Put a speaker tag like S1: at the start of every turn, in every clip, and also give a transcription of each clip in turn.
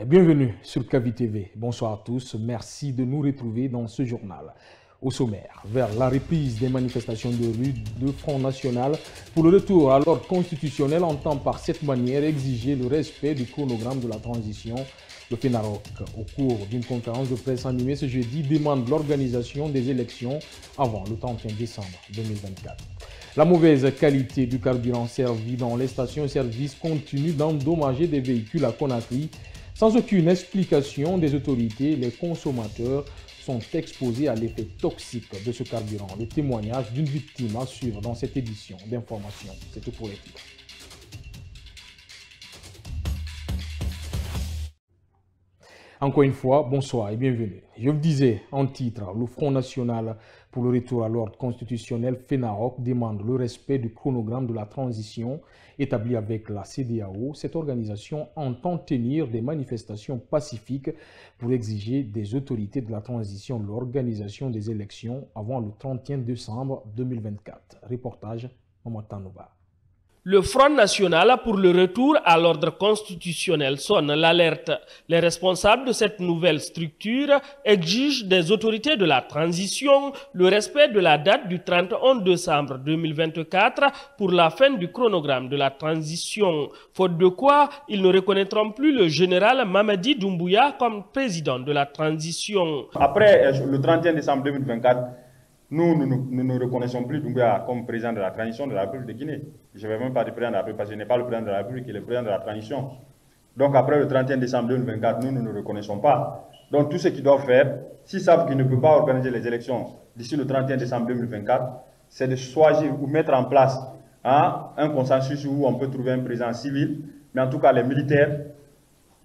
S1: Bienvenue sur Kavi TV. Bonsoir à tous. Merci de nous retrouver dans ce journal. Au sommaire, vers la reprise des manifestations de rue de Front National pour le retour à l'ordre constitutionnel entend par cette manière exiger le respect du chronogramme de la transition. Le FENAROC, au cours d'une conférence de presse animée ce jeudi, demande l'organisation des élections avant le 31 décembre 2024. La mauvaise qualité du carburant servi dans les stations-service continue d'endommager des véhicules à Conakry. Sans aucune explication des autorités, les consommateurs sont exposés à l'effet toxique de ce carburant. Le témoignage d'une victime à suivre dans cette édition d'information. C'est tout pour les titres. Encore une fois, bonsoir et bienvenue. Je vous disais en titre, le Front National pour le retour à l'ordre constitutionnel FENAROC demande le respect du chronogramme de la transition établi avec la CEDEAO. Cette organisation entend tenir des manifestations pacifiques pour exiger des autorités de la transition l'organisation des élections avant le 31 décembre 2024. Reportage Mamotanouba.
S2: Le Front National pour le retour à l'ordre constitutionnel sonne l'alerte. Les responsables de cette nouvelle structure exigent des autorités de la transition le respect de la date du 31 décembre 2024 pour la fin du chronogramme de la transition. Faute de quoi, ils ne reconnaîtront plus le général Mamadi Doumbouya comme président de la transition.
S3: Après le 31 décembre 2024, nous ne reconnaissons plus Doumbouya comme président de la transition de la République de Guinée. Je ne vais même pas dire président de la République parce qu'il n'est pas le président de la République, il est le président de la transition. Donc après le 31 décembre 2024, nous ne le reconnaissons pas. Donc tout ce qu'ils doivent faire, s'ils savent qu'ils ne peuvent pas organiser les élections d'ici le 31 décembre 2024, c'est de choisir ou mettre en place un consensus où on peut trouver un président civil. Mais en tout cas, les militaires,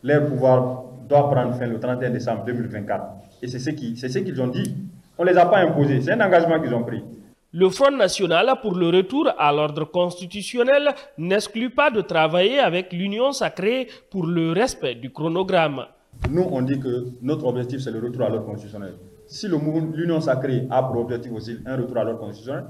S3: leur pouvoir doit prendre fin le 31 décembre 2024. Et c'est ce qu'ils ont dit. On ne les a pas imposés, c'est un engagement qu'ils ont pris.
S2: Le Front National pour le retour à l'ordre constitutionnel n'exclut pas de travailler avec l'Union sacrée pour le respect du chronogramme.
S3: Nous, on dit que notre objectif, c'est le retour à l'ordre constitutionnel. Si l'Union sacrée a pour objectif aussi un retour à l'ordre constitutionnel,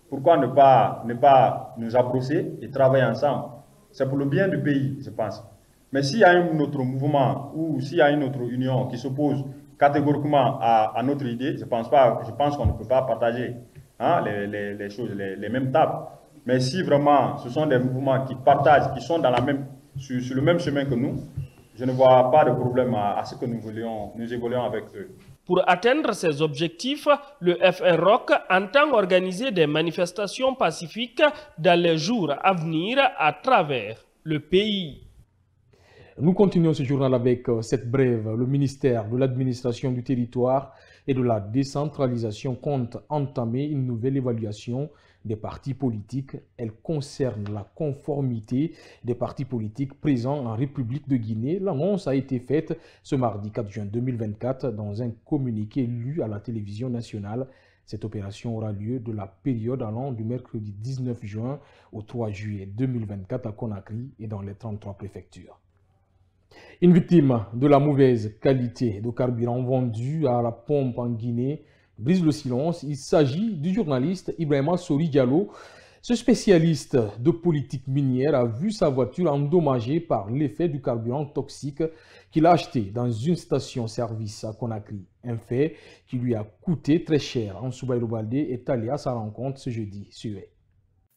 S3: pourquoi ne pas nous approcher et travailler ensemble? C'est pour le bien du pays, je pense. Mais s'il y a un autre mouvement ou s'il y a une autre union qui s'oppose catégoriquement à notre idée, je pense qu'on ne peut pas partager les choses, les mêmes tables. Mais si vraiment ce sont des mouvements qui partagent, qui sont sur le même chemin que nous, je ne vois pas de problème à ce que nous évoluions avec eux.
S2: Pour atteindre ces objectifs, le FNROC entend organiser des manifestations pacifiques dans les jours à venir à travers le pays.
S1: Nous continuons ce journal avec cette brève. Le ministère de l'Administration du Territoire et de la Décentralisation compte entamer une nouvelle évaluation des partis politiques. Elle concerne la conformité des partis politiques présents en République de Guinée. L'annonce a été faite ce mardi 4 juin 2024 dans un communiqué lu à la télévision nationale. Cette opération aura lieu de la période allant du mercredi 19 juin au 3 juillet 2024 à Conakry et dans les 33 préfectures. Une victime de la mauvaise qualité de carburant vendu à la pompe en Guinée brise le silence. Il s'agit du journaliste Ibrahima Sori Diallo. Ce spécialiste de politique minière a vu sa voiture endommagée par l'effet du carburant toxique qu'il a acheté dans une station-service à Conakry. Un fait qui lui a coûté très cher. Ansouba Baldé est allé à sa rencontre ce jeudi. Suivez.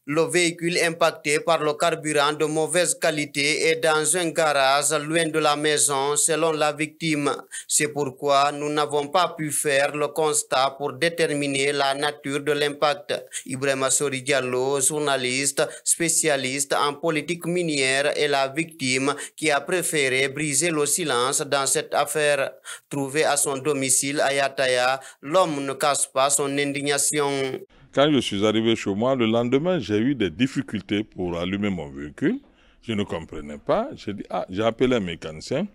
S4: Le véhicule impacté par le carburant de mauvaise qualité est dans un garage loin de la maison selon la victime. C'est pourquoi nous n'avons pas pu faire le constat pour déterminer la nature de l'impact. Ibrahima Sori Diallo, journaliste, spécialiste en politique minière, est la victime qui a préféré briser le silence dans cette affaire. Trouvé à son domicile à Yataya, l'homme ne cache pas son indignation.
S5: Quand je suis arrivé chez moi, le lendemain, j'ai eu des difficultés pour allumer mon véhicule. Je ne comprenais pas. J'ai appelé un mécanicien.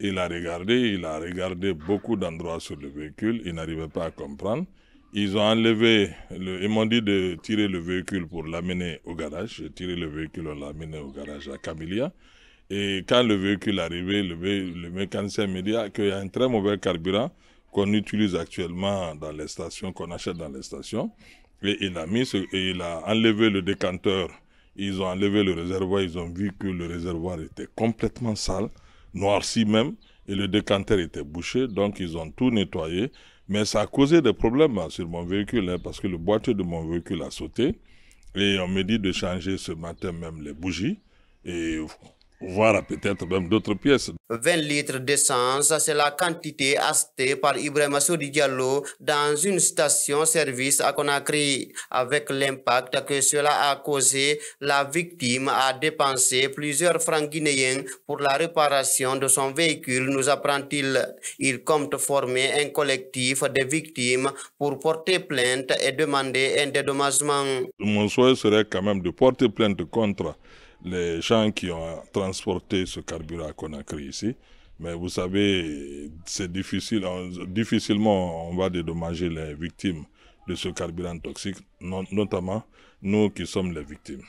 S5: Il a regardé beaucoup d'endroits sur le véhicule. Il n'arrivait pas à comprendre. Ils ont enlevé, ils m'ont dit de tirer le véhicule pour l'amener au garage. J'ai tiré le véhicule, on l'a amené au garage à Camélia. Et quand le véhicule est arrivé, le mécanicien me dit qu'il y a un très mauvais carburant qu'on utilise actuellement dans les stations, qu'on achète dans les stations. Et il a enlevé le décanteur, ils ont enlevé le réservoir, ils ont vu que le réservoir était complètement sale, noirci même, et le décanteur était bouché, donc ils ont tout nettoyé. Mais ça a causé des problèmes sur mon véhicule, parce que le boîtier de mon véhicule a sauté. Et on me dit de changer ce matin même les bougies et voir peut-être même d'autres pièces.
S4: 20 litres d'essence, c'est la quantité achetée par Ibrahima Sodi Diallo dans une station-service à Conakry. Avec l'impact que cela a causé, la victime a dépensé plusieurs francs guinéens pour la réparation de son véhicule, nous apprend-il. Il compte former un collectif de victimes pour porter plainte et demander un dédommagement. Mon
S5: souhait serait quand même de porter plainte contre les gens qui ont transporté ce carburant à Conakry ici. Mais vous savez, c'est difficile, difficilement on va dédommager les victimes de ce carburant toxique, notamment nous qui sommes les victimes.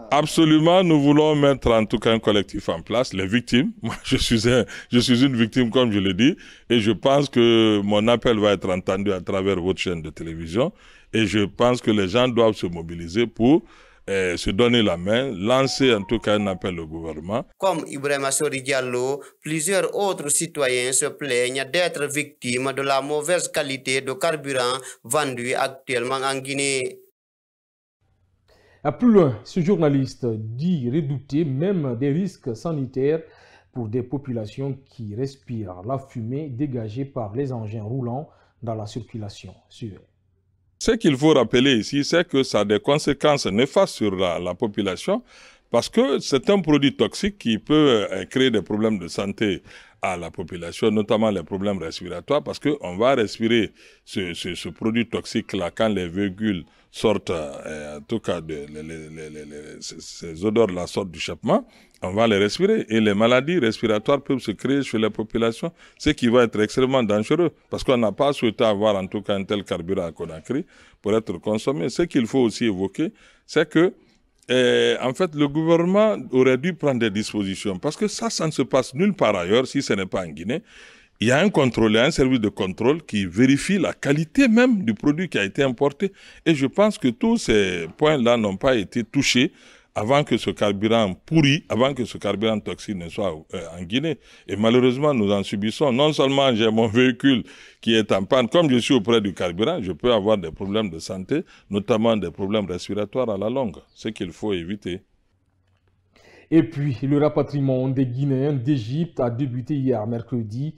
S5: Absolument, nous voulons mettre en tout cas un collectif en place, les victimes. Moi, je suis une victime, comme je l'ai dit, et je pense que mon appel va être entendu à travers votre chaîne de télévision, et je pense que les gens doivent se mobiliser pour se donner la main, lancer en tout cas un appel au gouvernement. Comme Ibrahima Sodi Diallo, plusieurs autres citoyens se plaignent d'être victimes de la mauvaise qualité de carburant vendu actuellement en Guinée.
S1: À plus loin, ce journaliste dit redouter même des risques sanitaires pour des populations qui respirent la fumée dégagée par les engins roulants dans la circulation. Suivez.
S5: Ce qu'il faut rappeler ici, c'est que ça a des conséquences néfastes sur la population parce que c'est un produit toxique qui peut créer des problèmes de santé à la population, notamment les problèmes respiratoires, parce qu'on va respirer ce produit toxique-là quand les véhicules sortent, en tout cas, ces odeurs-là sortent du chapement, on va les respirer. Et les maladies respiratoires peuvent se créer chez la population, ce qui va être extrêmement dangereux, parce qu'on n'a pas souhaité avoir en tout cas un tel carburant à Conakry pour être consommé. Ce qu'il faut aussi évoquer, c'est que en fait, le gouvernement aurait dû prendre des dispositions, parce que ça ne se passe nulle part ailleurs, si ce n'est pas en Guinée. Il y a un contrôle, un service de contrôle qui vérifie la qualité même du produit qui a été importé. Et je pense que tous ces points-là n'ont pas été touchés avant que ce carburant pourri, avant que ce carburant toxique ne soit en Guinée. Et malheureusement, nous en subissons. Non seulement j'ai mon véhicule qui est en panne, comme je suis auprès du carburant, je peux avoir des problèmes de santé, notamment des problèmes respiratoires à la longue, ce qu'il faut éviter.
S1: Et puis, le rapatriement des Guinéens d'Égypte a débuté hier mercredi.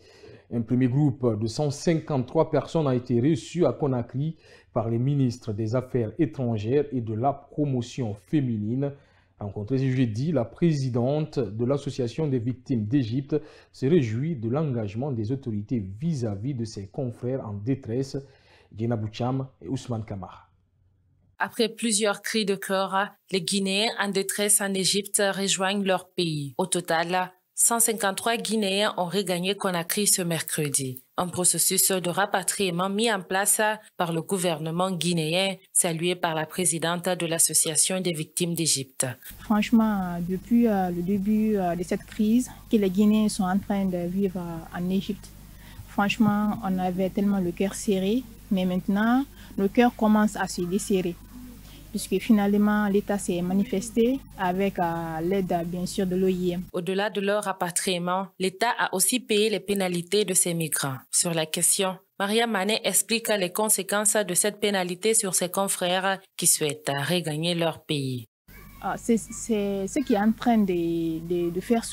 S1: Un premier groupe de 153 personnes a été reçu à Conakry par les ministres des Affaires étrangères et de la promotion féminine. Rencontrée ce jeudi, la présidente de l'Association des victimes d'Égypte se réjouit de l'engagement des autorités vis-à-vis de ses confrères en détresse, Djena Boucham et Ousmane Kamara.
S6: Après plusieurs cris de cœur, les Guinéens en détresse en Égypte rejoignent leur pays. Au total, 153 Guinéens ont regagné Conakry ce mercredi. Un processus de rapatriement mis en place par le gouvernement guinéen, salué par la présidente de l'Association des victimes d'Égypte.
S7: Franchement, depuis le début de cette crise que les Guinéens sont en train de vivre en Égypte, franchement, on avait tellement le cœur serré, mais maintenant, le cœur commence à se desserrer. Puisque finalement, l'État s'est manifesté avec l'aide, bien sûr, de l'OIM.
S6: Au-delà de leur rapatriement, l'État a aussi payé les pénalités de ces migrants. Sur la question, Maria Mané explique les conséquences de cette pénalité sur ses confrères qui souhaitent regagner leur pays.
S7: C'est ce qui est en train de faire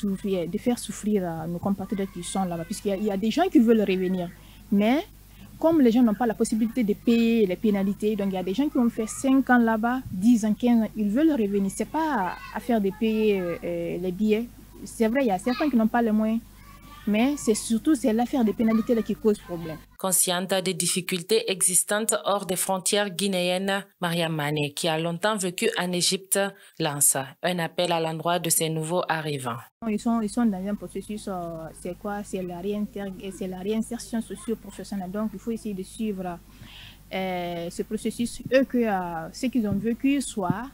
S7: souffrir nos compatriotes qui sont là-bas. Puisqu'il y a des gens qui veulent revenir, mais comme les gens n'ont pas la possibilité de payer les pénalités, donc il y a des gens qui ont fait 5 ans là-bas, 10 ans, 15 ans, ils veulent revenir. Ce n'est pas affaire de payer les billets. C'est vrai, il y a certains qui n'ont pas les moyens, mais c'est l'affaire des pénalités là qui cause problème.
S6: Consciente des difficultés existantes hors des frontières guinéennes, Maria Mané, qui a longtemps vécu en Égypte, lance un appel à l'endroit de ces nouveaux arrivants.
S7: Ils sont dans un processus, c'est quoi? C'est la réinsertion socio-professionnelle. Donc, il faut essayer de suivre ce processus, ce qu'ils ont vécu soit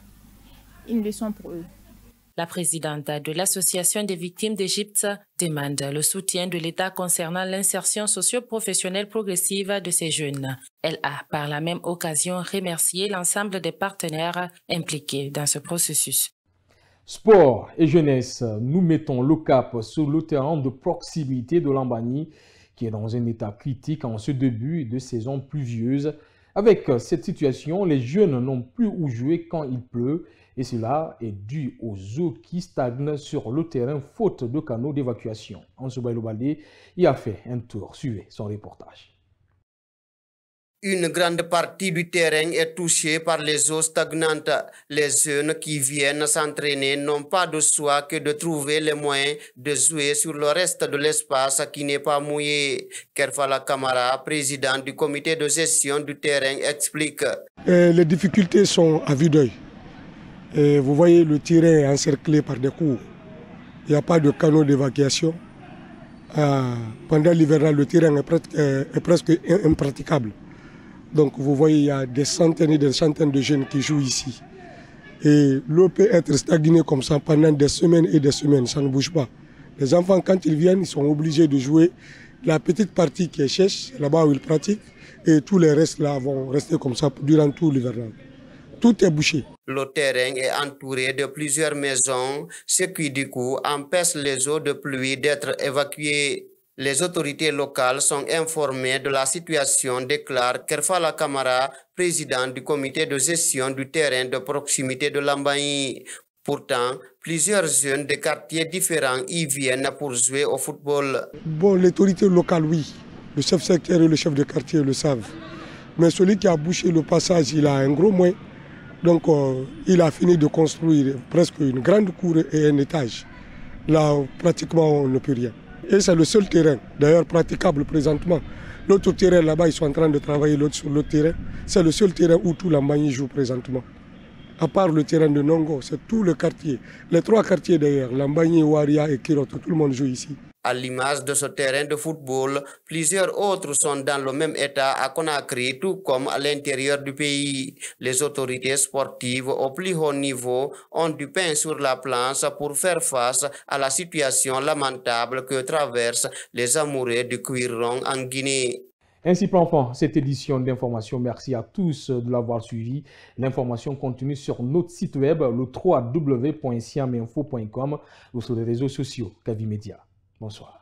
S7: une leçon pour eux.
S6: La présidente de l'Association des victimes d'Égypte demande le soutien de l'État concernant l'insertion socio-professionnelle progressive de ces jeunes. Elle a par la même occasion remercié l'ensemble des partenaires impliqués dans ce processus.
S1: Sport et jeunesse, nous mettons le cap sur le terrain de proximité de Lambani qui est dans un état critique en ce début de saison pluvieuse. Avec cette situation, les jeunes n'ont plus où jouer quand il pleut et cela est dû aux eaux qui stagnent sur le terrain faute de canaux d'évacuation. Ansou Bailobaldé y a fait un tour. Suivez son reportage.
S4: Une grande partie du terrain est touchée par les eaux stagnantes. Les jeunes qui viennent s'entraîner n'ont pas de choix que de trouver les moyens de jouer sur le reste de l'espace qui n'est pas mouillé. Kerfala Kamara, président du comité de gestion du terrain, explique.
S8: Les difficultés sont à vue d'œil. Vous voyez, le terrain est encerclé par des cours. Il n'y a pas de canaux d'évacuation. Pendant l'hivernal, le terrain est presque impraticable. Donc vous voyez, il y a des centaines et des centaines de jeunes qui jouent ici. Et l'eau peut être stagnée comme ça pendant des semaines et des semaines, ça ne bouge pas. Les enfants, quand ils viennent, ils sont obligés de jouer la petite partie qui est sèche, là-bas où ils pratiquent, et tous les restes là vont rester comme ça durant tout l'hivernal. Tout est bouché.
S4: Le terrain est entouré de plusieurs maisons, ce qui du coup empêche les eaux de pluie d'être évacuées. Les autorités locales sont informées de la situation, déclare Kerfala Kamara, président du comité de gestion du terrain de proximité de Lambani. Pourtant, plusieurs jeunes de quartiers différents y viennent pour jouer au football.
S8: Bon, l'autorité locale, oui. Le chef secteur et le chef de quartier le savent. Mais celui qui a bouché le passage, il a un gros moyen. Donc, il a fini de construire presque une grande cour et un étage. Là, pratiquement, on ne peut rien. Et c'est le seul terrain, d'ailleurs praticable présentement. L'autre terrain là-bas, ils sont en train de travailler sur l'autre terrain. C'est le seul terrain où tout Lambani joue présentement. À part le terrain de Nongo, c'est tout le quartier. Les trois quartiers d'ailleurs, Lambani, Waria et Kiroto, tout le monde joue ici.
S4: À l'image de ce terrain de football, plusieurs autres sont dans le même état à Conakry, tout comme à l'intérieur du pays. Les autorités sportives au plus haut niveau ont du pain sur la planche pour faire face à la situation lamentable que traversent les amoureux du cuiron en Guinée.
S1: Ainsi prend fin cette édition d'information. Merci à tous de l'avoir suivi. L'information continue sur notre site web, le www.siaminfo.com ou sur les réseaux sociaux Kavi Media. Bonsoir.